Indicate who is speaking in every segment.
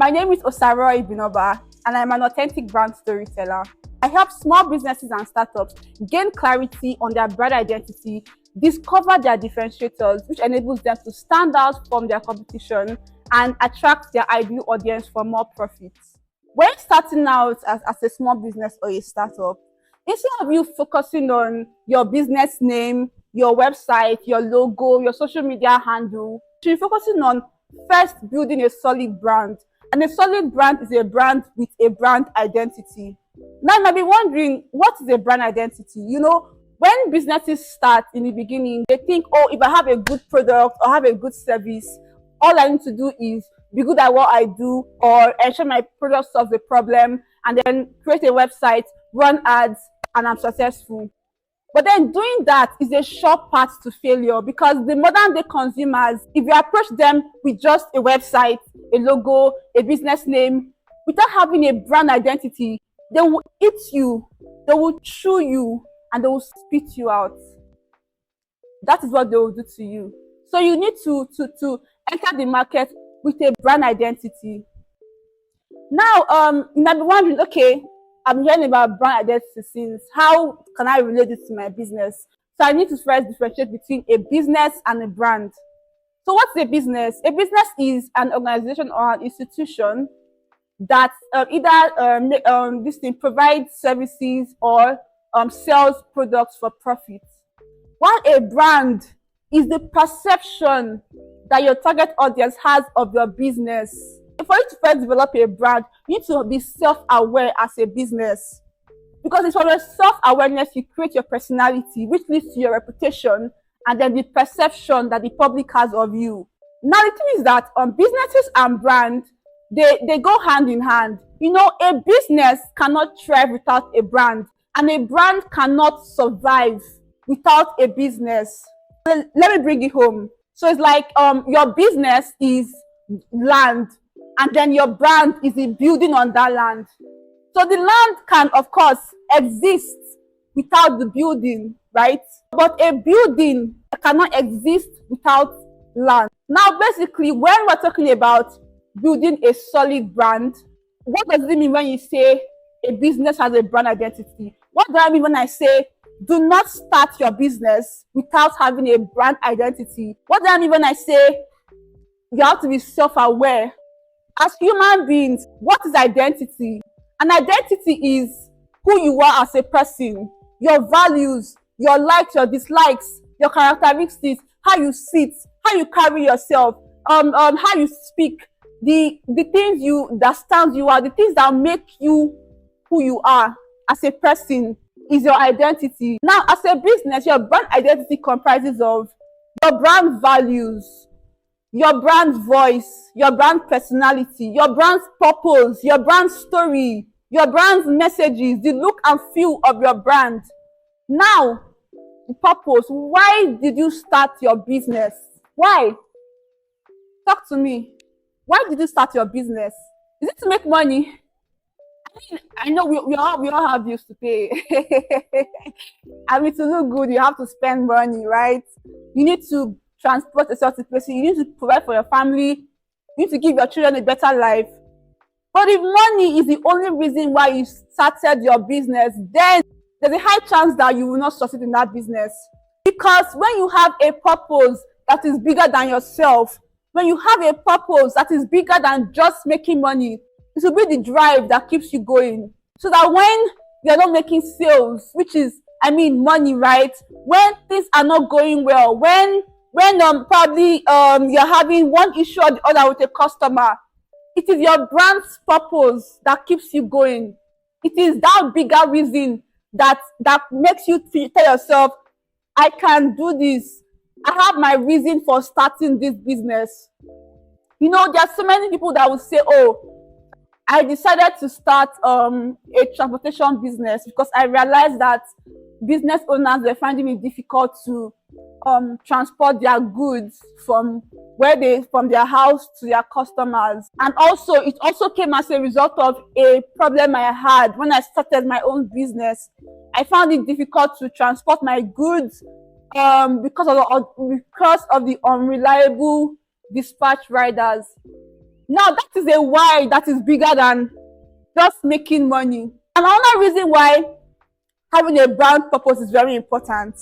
Speaker 1: My name is Osaro and I'm an authentic brand storyteller. I help small businesses and startups gain clarity on their brand identity, discover their differentiators, which enables them to stand out from their competition and attract their ideal audience for more profits. When starting out as a small business or a startup, instead of you focusing on your business name, your website, your logo, your social media handle, you should be focusing on first building a solid brand. And a solid brand is a brand with a brand identity. Now, you might be wondering, what is a brand identity? You know, when businesses start in the beginning, they think, oh, if I have a good product or have a good service, all I need to do is be good at what I do or ensure my product solves the problem and then create a website, run ads, and I'm successful. But then doing that is a short path to failure, because the modern day consumers, if you approach them with just a website, a logo, a business name, without having a brand identity, they will eat you, they will chew you, and they will spit you out. That is what they will do to you. So you need to enter the market with a brand identity. Now, you might be wondering, okay, I'm hearing about brand identity since. How can I relate it to my business? So I need to first differentiate between a business and a brand. So what's a business? A business is an organization or an institution that this thing provides services or sells products for profit. While a brand is the perception that your target audience has of your business. For you to first develop a brand, you need to be self-aware as a business, because it's from your self-awareness you create your personality, which leads to your reputation and then the perception that the public has of you. Now, the thing is that businesses and brand, they go hand in hand. You know, a business cannot thrive without a brand, and a brand cannot survive without a business. Let me bring it home. So it's like your business is land, and then your brand is a building on that land. So the land can, of course, exist without the building, right? But a building cannot exist without land. Now, basically, when we're talking about building a solid brand, what does it mean when you say a business has a brand identity? What do I mean when I say do not start your business without having a brand identity? What do I mean when I say you have to be self-aware? As human beings, what is identity? An identity is who you are as a person, your values, your likes, your dislikes, your characteristics, how you sit, how you carry yourself, how you speak, the things that stand you out, the things that make you who you are as a person is your identity. Now, as a business, your brand identity comprises of your brand values, your brand voice, your brand personality, your brand's purpose, your brand story, your brand's messages, the look and feel of your brand. Now, the purpose. Why did you start your business? Why? Talk to me. Why did you start your business? Is it to make money? I know we all have bills to pay. I mean, to look good, you have to spend money, right? You need to transport a certain person, you need to provide for your family, you need to give your children a better life. But if money is the only reason why you started your business, then there's a high chance that you will not succeed in that business. Because when you have a purpose that is bigger than yourself, when you have a purpose that is bigger than just making money, it will be the drive that keeps you going. So that when you're not making sales, which is, money, right? When things are not going well, when probably you're having one issue or the other with a customer, it is your brand's purpose that keeps you going. It is that bigger reason that makes you tell yourself, I can do this. I have my reason for starting this business. You know, there are so many people that will say, oh, I decided to start a transportation business because I realized that business owners were finding it difficult to transport their goods from their house to their customers. And also, it also came as a result of a problem I had when I started my own business. I found it difficult to transport my goods because of the unreliable dispatch riders. Now that is a why that is bigger than just making money. And another reason why having a brand purpose is very important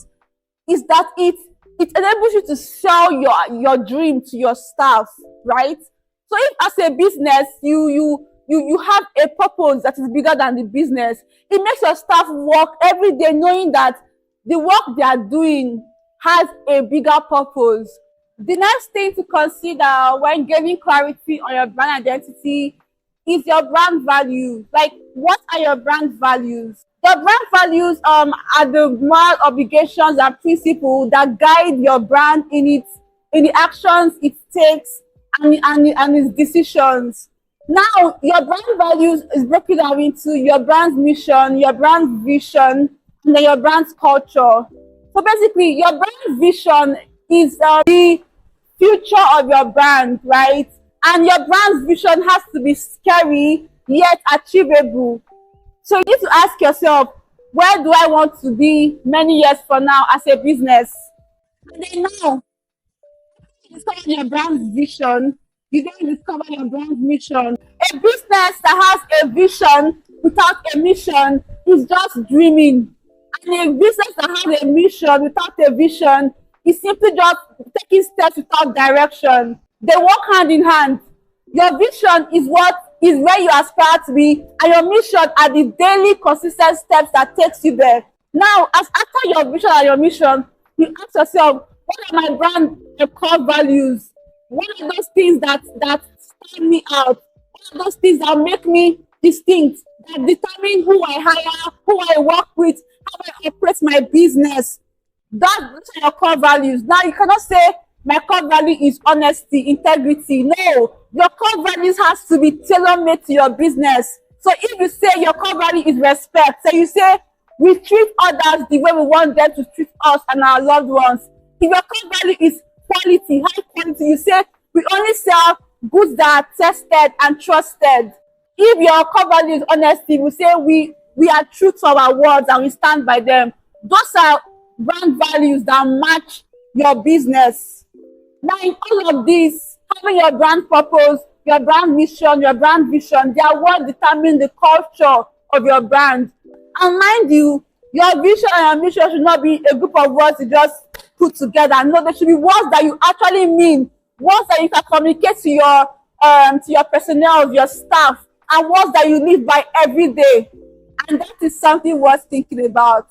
Speaker 1: is that it enables you to sell your dream to your staff, right? So if as a business you have a purpose that is bigger than the business, it makes your staff work every day knowing that the work they are doing has a bigger purpose. The next thing to consider when gaining clarity on your brand identity is your brand values. Like, what are your brand values? Your brand values are the moral obligations and principles that guide your brand in the actions it takes and its decisions. Now, your brand values is broken down into your brand's mission, your brand's vision, and then your brand's culture. So basically, your brand vision is the future of your brand, right? And your brand's vision has to be scary yet achievable. So you need to ask yourself, where do I want to be many years from now as a business? And then now, you discover your brand's vision, you then discover your brand's mission. A business that has a vision without a mission is just dreaming. And a business that has a mission without a vision is simply just taking steps without direction. They work hand in hand. Your vision is where you aspire to be, and your mission are the daily consistent steps that takes you there. Now, as after your vision and your mission, you ask yourself, what are my brand core values? What are those things that stand me out? What are those things that make me distinct, that determine who I hire, who I work with, how I operate my business? Those are your core values. Now, you cannot say my core value is honesty, integrity. No, your core values has to be tailor-made to your business. So if you say your core value is respect, so you say we treat others the way we want them to treat us and our loved ones. If your core value is quality, high quality, you say we only sell goods that are tested and trusted. If your core value is honesty, we say we are true to our words and we stand by them. Those are brand values that match your business. Now, in all of this, having your brand purpose, your brand mission, your brand vision, they are what determine the culture of your brand. And mind you, your vision and your mission should not be a group of words you just put together. No, they should be words that you actually mean, words that you can communicate to your personnel, your staff, and words that you live by every day. And that is something worth thinking about.